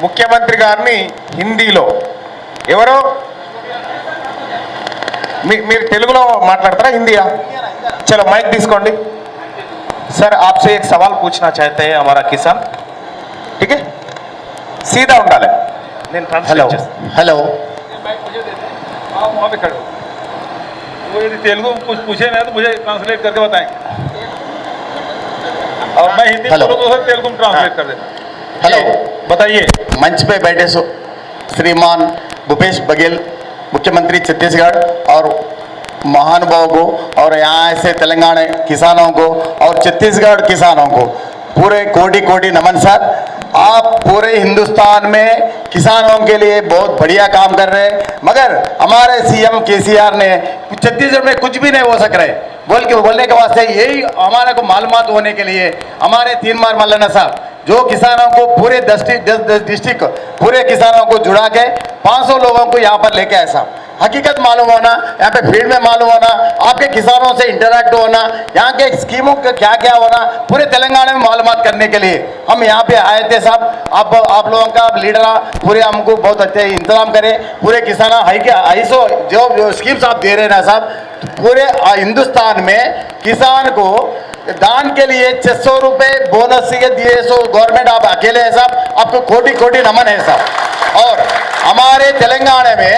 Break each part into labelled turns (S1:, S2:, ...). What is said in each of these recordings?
S1: ముఖ్యమంత్రి గారిని హిందీలో ఎవరో మీరు తెలుగులో మాట్లాడతారా हिंदीया चलो माइक తీసుకోండి सर आपसे एक सवाल पूछना चाहते हैं हमारा किसान ठीक है सीधा ఉండాలి నేను
S2: हेलो हेलो
S3: वहाँ पे खड़े हो वो यदि तेलुगु कुछ पूछे ना तो मुझे ट्रांसलेट करके बताएं और मैं हिंदी
S2: हेलो।
S3: बोलूँ तो सर तेलुगु में ट्रांसलेट कर देना
S2: हेलो
S3: बताइए
S2: मंच पे बैठे श्रीमान भूपेश बघेल मुख्यमंत्री छत्तीसगढ़ और महानुभाव को और यहाँ से तेलंगाना किसानों को और छत्तीसगढ़ किसानों को पूरे कोटि कोटि नमन सर। आप पूरे हिंदुस्तान में किसानों के लिए बहुत बढ़िया काम कर रहे हैं, मगर हमारे सीएम केसीआर ने छत्तीसगढ़ में कुछ भी नहीं हो सक रहे बोलने के वास्ते यही हमारे को मालूमात होने के लिए हमारे तीनमार मल्लाना साहब जो किसानों को पूरे 10 डिस्ट्रिक्ट पूरे किसानों को जुड़ा के 500 लोगों को यहाँ पर लेके आए साहब। हकीकत मालूम होना, यहाँ पे फील्ड में मालूम होना, आपके किसानों से इंटरेक्ट होना, यहाँ के स्कीमों का क्या क्या होना, पूरे तेलंगाना में मालूमात करने के लिए हम यहाँ पे आए थे साहब। आप लोगों का लीडर पूरे हमको बहुत अच्छे इंतजाम करें, पूरे किसान ऐसो जो स्कीम्स आप दे रहे हैं ना साहब, पूरे हिंदुस्तान में किसान को दान के लिए 600 रुपये बोनस से दिए सो गवर्नमेंट आप अकेले है साहब, आपको कोटि कोटि नमन है साहब। और हमारे तेलंगाना में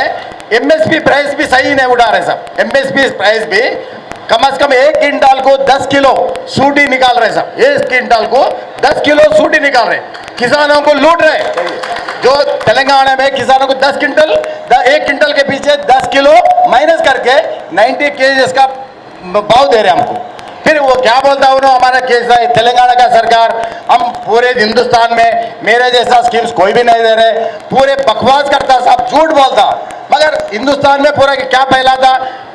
S2: एमएसपी प्राइस भी सही नहीं उठा रहे साहब, एमएसपी प्राइस भी कम से कम 1 क्विंटल को 10 किलो सूटी निकाल रहे साहब, 1 क्विंटल को 10 किलो सूटी निकाल रहे, किसानों को लूट रहे। जो तेलंगाना में किसानों को 10 क्विंटल 1 क्विंटल के पीछे 10 किलो माइनस करके 90 केजीएस का भाव दे रहे हमको। फिर वो क्या बोलता है हमारा तेलंगाना का सरकार हम पूरे हिंदुस्तान में मेरे जैसा स्कीम्स कोई भी नहीं दे रहे, पूरे बकवास करता साहब, झूठ बोलता। मगर हिंदुस्तान में पूरा क्या फैला था,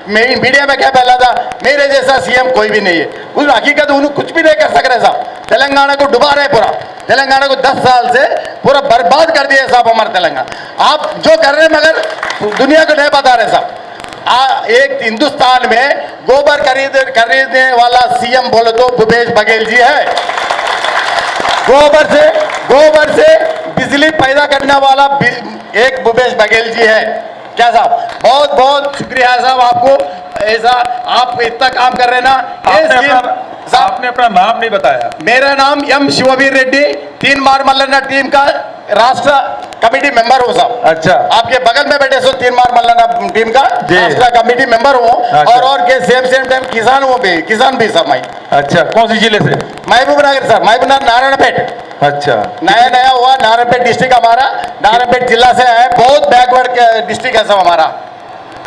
S2: मीडिया में क्या फैला था, मेरे जैसा सीएम कोई भी नहीं है। उस हकीकत उन्हें कुछ भी नहीं कर सक रहे साहब, तेलंगाना को डुबा रहे पूरा, तेलंगाना को 10 साल से पूरा बर्बाद कर दिया साहब हमारे तेलंगाना। आप जो कर रहे हैं मगर दुनिया को नहीं बता रहे साहब। एक हिंदुस्तान में गोबर खरीदने वाला सीएम बोले तो भूपेश बघेल जी है, गोबर से बिजली पैदा करने वाला एक भूपेश बघेल जी है। क्या साहब, बहुत बहुत शुक्रिया साहब आपको, ऐसा आप इतना काम कर रहे ना।
S3: आपने अपना नाम नहीं बताया।
S2: मेरा नाम एम शिववीर रेड्डी, 3 बार मल्लाना टीम का राष्ट्र कमेटी मेंबर हूँ साहब।
S3: अच्छा,
S2: आपके बगल में बैठे सो 3 बार मल्लाना टीम का राष्ट्र कमेटी मेंबर हूँ।
S3: अच्छा।
S2: और के सेम टाइम किसान हूँ भी, किसान भी साहब मैं।
S3: अच्छा, कौन सी जिले से?
S2: महबूबनगर सर, महबूबनगर नारायणपेट।
S3: अच्छा,
S2: नया हुआ नारायणपेट डिस्ट्रिक्ट हमारा, नारायणपेट जिला से है, बहुत बैकवर्ड डिस्ट्रिक्ट है सब हमारा।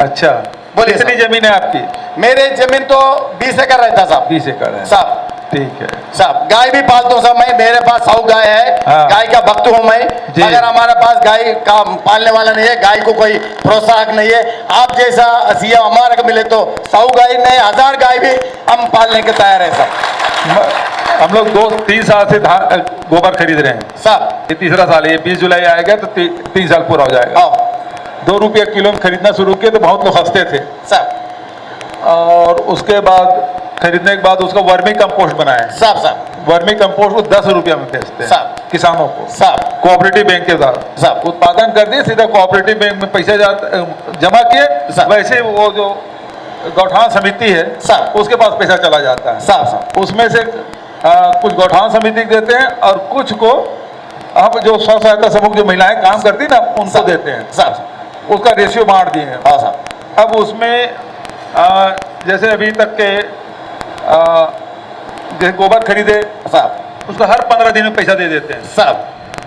S3: अच्छा,
S2: बोलिए
S3: कितनी
S2: साहब।
S3: जमीन है आपकी?
S2: मेरे जमीन तो 20 एकड़ रहता साहब।
S3: 20 एकड़ है
S2: साहब।
S3: ठीक है
S2: साहब, गाय भी पालता हूँ साहब मैं, मेरे पास 100 गाय है।
S3: हाँ।
S2: गाय का भक्त हूँ मैं,
S3: जी।
S2: मगर हमारे पास गाय का पालने वाला नहीं है, गाय को कोई प्रोत्साहन नहीं है। आप जैसा सीएम हमारे को मिले तो 100 गाय नहीं 1000 गाय भी हम पालने के तैयार है साहब।
S3: हम लोग 2-3 साल से गोबर खरीद रहे हैं
S2: साहब।
S3: ये 3रा साल है, ये 20 जुलाई आएगा तो 3 साल पूरा हो जाएगा। 2 रुपये किलो में खरीदना शुरू किए तो बहुत लोग हंसते थे
S2: साहब।
S3: और उसके बाद खरीदने के बाद उसका वर्मी कंपोस्ट बनाए
S2: साहब
S3: वर्मी कंपोस्ट को 10 रुपया में बेचते हैं किसानों को
S2: साहब।
S3: कोऑपरेटिव बैंक के साथ उत्पादन कर दिए, सीधा कोऑपरेटिव बैंक में पैसे जमा किए, वैसे वो जो गौठान समिति है उसके पास पैसा चला जाता है
S2: साहब।
S3: उसमें से कुछ गौठान समिति देते हैं और कुछ को हम जो स्व सहायता समूह जो महिलाएं काम करती ना उनको देते हैं
S2: साहब।
S3: उसका रेशियो बांट दिए हैं।
S2: हाँ साहब।
S3: अब उसमें जैसे अभी तक के जैसे गोबर खरीदे
S2: साहब,
S3: उसको हर 15 दिन में पैसा दे देते हैं
S2: साहब।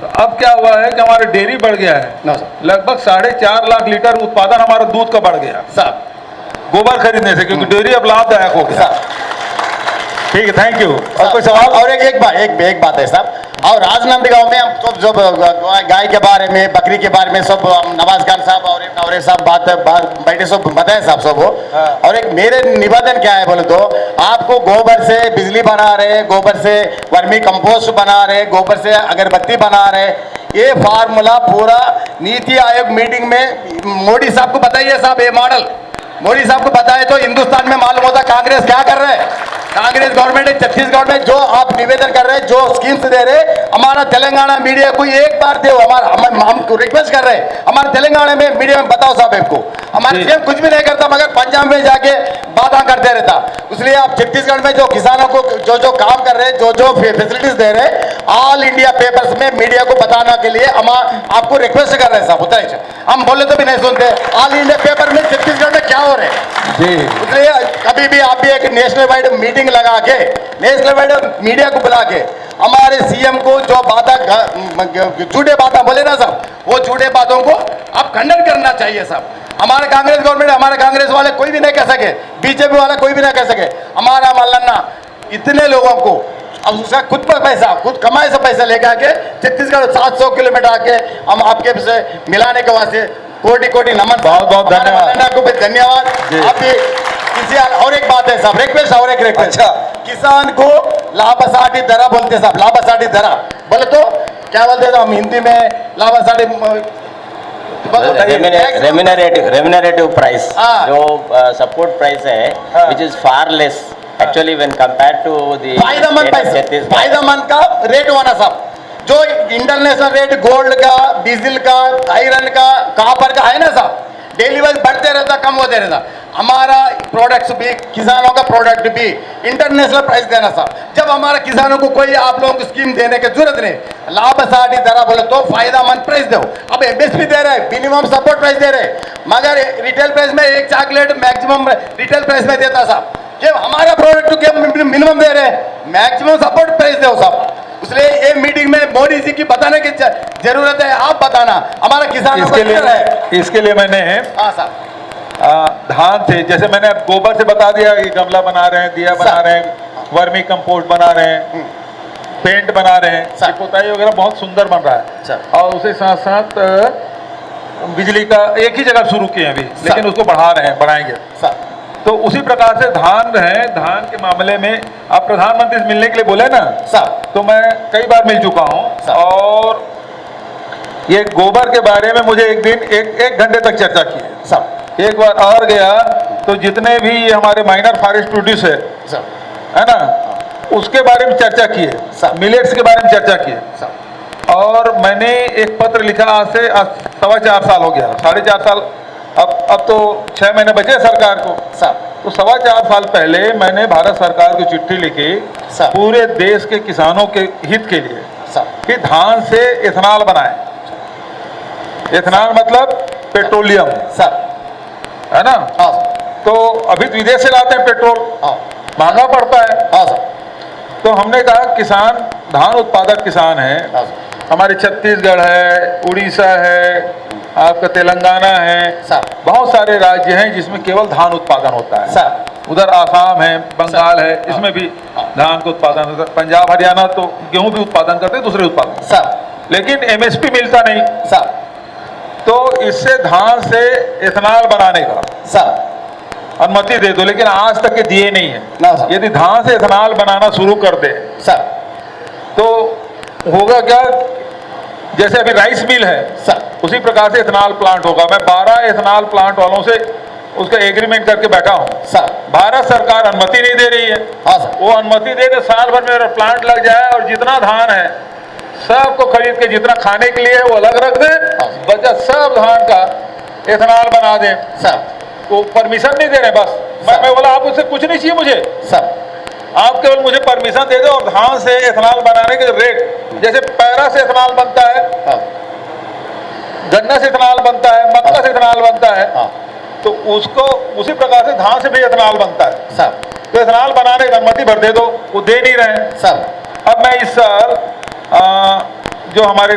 S3: तो अब क्या हुआ है कि हमारे डेयरी बढ़ गया है, लगभग 4.5 लाख लीटर उत्पादन हमारा दूध का बढ़ गया
S2: साहब,
S3: गोबर खरीदने से, क्योंकि डेयरी अब लाभदायक हो गया। ठीक है, थैंक यू। और कोई सवाल?
S2: और एक बात है साहब, और राजनांदगांव में हम सब जो गाय के बारे में, बकरी के बारे में सब नवाज खान साहब और साहब बात बैठे सब बताए साहब सब वो।
S3: हाँ।
S2: और एक मेरे निवेदन क्या है बोले तो, आपको गोबर से बिजली बना रहे, गोबर से वर्मी कंपोस्ट बना रहे, गोबर से अगरबत्ती बना रहे, ये फार्मूला पूरा नीति आयोग मीटिंग में मोदी साहब को बताइए साहब, ये मॉडल मोदी साहब को बताए तो हिंदुस्तान में मालूम होता कांग्रेस क्या कर रहे हैं। कांग्रेस गवर्नमेंट है छत्तीसगढ़ में, जो आप निवेदन कर रहे हैं, जो स्कीम्स दे रहे हैं, हमारा तेलंगाना मीडिया को एक बार दो, हमारा हमको रिक्वेस्ट कर रहे हैं, हमारे तेलंगाना में मीडिया में बताओ साहब आपको, हमारे सीएम कुछ भी नहीं करता मगर पंजाब में जाके बातें करते रहता। इसलिए आप छत्तीसगढ़ में जो किसानों को जो जो काम कर रहे हैं, जो जो फैसिलिटीज दे रहे हैं, ऑल इंडिया पेपर्स में मीडिया को बताने के लिए हम आपको रिक्वेस्ट कर रहे हैं साहब। उतना हम बोले तो भी नहीं सुनते, ऑल इंडिया पेपर में छत्तीसगढ़ में क्या हो रहे हैं
S3: जी।
S2: इसलिए कभी भी आप भी एक नेशनल वाइड मीटिंग लगा के, नेशनल वाइड मीडिया को बुला के हमारे सीएम को जो बातें झूठे बातें बोले ना साहब, वो झूठे बातों को आप खंडन करना चाहिए साहब। हमारे कांग्रेस गवर्नमेंट, हमारे कांग्रेस वाले कोई भी नहीं कह सके, बीजेपी वाला कोई भी नहीं कह सके, हमारा मल्लन्ना इतने लोगों को अब उसका खुद पर पैसा, खुद कमाए से पैसा लेकर आके छत्तीसगढ़ 700 किलोमीटर आके हम आपके से मिलाने के वास्ते कोटि कोटि नमन।
S3: बहुत बहुत धन्यवाद
S2: को भी धन्यवाद। आप भी किसी और एक बात है साहब, रिक्वेस्ट और एक रिक्वेस्ट,
S3: अच्छा।
S2: किसान को लाभसाटी दरा बोलते साहब, लाभसाटी दरा बोले तो क्या बोलते हैं हम हिंदी में, लाभसाटी
S4: रेम्यूनरेटिव प्राइस,
S2: हाँ।
S4: जो सपोर्ट प्राइस है,
S2: हाँ।
S4: Which is far less actually when compared to the
S2: फायदेमंद पैसा, फायदेमंद का रेट होना साहब, जो इंटरनेशनल रेट गोल्ड का, डीजल का, आयरन का, कॉपर का है ना साहब, डेली वाइज बढ़ते रहता, कम होते रहता। हमारा प्रोडक्ट्स भी, किसानों का प्रोडक्ट भी इंटरनेशनल प्राइस देना साहब। जब हमारे किसानों को कोई आप लोगों को स्कीम देने की जरूरत नहीं, लाभसाटी दरा बोले तो फायदेमंद प्राइस दो। अब एमएसपी दे रहे, मिनिमम सपोर्ट प्राइस दे रहे, मगर रिटेल प्राइस में एक चॉकलेट मैक्सिमम रिटेल प्राइस में देता साहब, कि हमारा प्रोडक्ट के मिनिमम दे रहे, मैक्सिमम सपोर्ट प्राइस दो साहब। इसलिए ये मीटिंग में मोदी जी की बताने की जरूरत है, आप बताना हमारा किसान
S3: इसके लिए मैंने
S2: हाँ साहब
S3: धान से, जैसे मैंने अब गोबर से बता दिया कि गमला बना रहे हैं, दिया बना रहे हैं, वर्मी कंपोस्ट बना रहे हैं, पेंट बना रहे हैं, पोताई वगैरह बहुत सुंदर बन रहा है। और उसके साथ साथ बिजली का एक ही जगह शुरू किए हैं अभी, लेकिन उसको बढ़ा रहे हैं, बढ़ाएंगे। तो उसी प्रकार से धान है, धान के मामले में आप प्रधानमंत्री से मिलने के लिए बोले ना
S2: साहब,
S3: तो मैं कई बार मिल चुका हूँ, और ये गोबर के बारे में मुझे एक दिन एक घंटे तक चर्चा की है
S2: साहब।
S3: एक बार और गया तो जितने भी हमारे माइनर फॉरेस्ट प्रोड्यूसर है ना, उसके बारे में चर्चा की है, मिलेट्स के बारे में चर्चा की है। और मैंने एक पत्र लिखा, आज से 4.25 साल हो गया, 4.5 साल, अब तो 6 महीने बचे सरकार को साहब। तो 4.25 साल पहले मैंने भारत सरकार को चिट्ठी लिखी पूरे देश के किसानों के हित के लिए कि धान से इथेनॉल बनाए। इथेनॉल मतलब पेट्रोलियम है ना। तो अभी विदेश से लाते हैं पेट्रोल, महंगा पड़ता है। तो हमने कहा किसान, धान उत्पादक किसान है, हमारे छत्तीसगढ़ है, उड़ीसा है, आपका तेलंगाना है, बहुत सारे राज्य हैं जिसमें केवल धान उत्पादन होता है। उधर आसाम है, बंगाल है, इसमें भी धान का उत्पादन होता है। पंजाब हरियाणा तो गेहूं भी उत्पादन करते हैं, दूसरे उत्पादन, लेकिन एमएसपी मिलता नहीं। तो इससे धान से इथेनॉल बनाने का अनुमति दे दो, लेकिन आज तक के दिए नहीं है। यदि धान से इथेनॉल बनाना शुरू कर दे तो होगा क्या, जैसे अभी राइस मिल है उसी प्रकार से इथेनॉल प्लांट होगा। मैं 12 इथेनॉल प्लांट वालों से उसका एग्रीमेंट करके बैठा हूँ। भारत सरकार अनुमति नहीं दे रही है। वो अनुमति दे तो साल भर में प्लांट लग जाए और जितना धान है सबको खरीद के, जितना खाने के लिए है वो अलग रख दे, बचा सब धान का इथेनॉल बना दे। वो परमिशन नहीं दे रहे। बस मैं बोला आप उससे कुछ नहीं चाहिए मुझे, आप केवल मुझे परमिशन दे दो। और धान से इथेनॉल बनाने के रेट, जैसे पैरा से इथेनॉल बनता है, गन्ना से इथेनॉल बनता है, मक्का से इथेनॉल बनता है, तो उसको उसी प्रकार से धान से भी इथेनॉल बनता है। तो इथेनॉल बनाने की अनुमति भर दे दो, वो दे नहीं रहे। अब मैं इस साल जो हमारे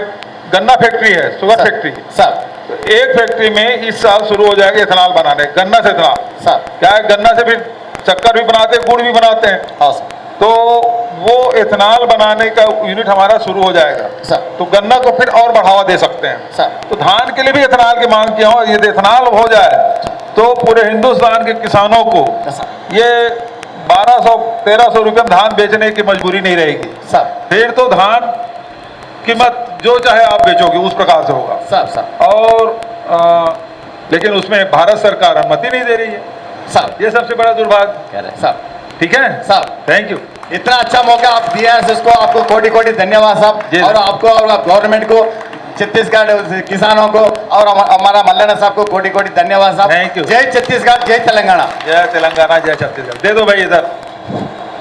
S3: गन्ना फैक्ट्री है, शुगर फैक्ट्री, तो एक फैक्ट्री में इस साल शुरू हो जाएगा इथेनॉल बनाने, गन्ना से इथेनॉल। क्या है, गन्ना से फिर शक्कर भी बनाते हैं, गुड़ भी बनाते हैं। तो वो इथेनॉल बनाने का यूनिट हमारा शुरू हो जाएगा, तो गन्ना को फिर और बढ़ावा दे सकते हैं। तो धान के लिए भी इथेनॉल की मांग किया हूँ। यदि इथेनॉल हो जाए तो पूरे हिंदुस्तान के किसानों को ये 1200-1300 रुपये में धान बेचने की मजबूरी नहीं रहेगी। फिर तो धान कीमत जो चाहे आप बेचोगे उस प्रकार से होगा। और लेकिन उसमें भारत सरकार अनुमति नहीं दे रही है। ये सबसे बड़ा दुर्भाग्य। ठीक है
S2: साहब
S3: थैंक यू
S2: इतना अच्छा मौका आप दिया है इसको आपको कोटि कोटि धन्यवाद
S3: जी,
S2: साहब और आपको और गवर्नमेंट को छत्तीसगढ़ किसानों को और हमारा मल्लाना साहब को कोटि कोटि धन्यवाद साहब
S3: Thank you.
S2: जय छत्तीसगढ़ जय तेलंगाना
S3: जय तेलंगाना जय छत्तीसगढ़ दे दो भाई इधर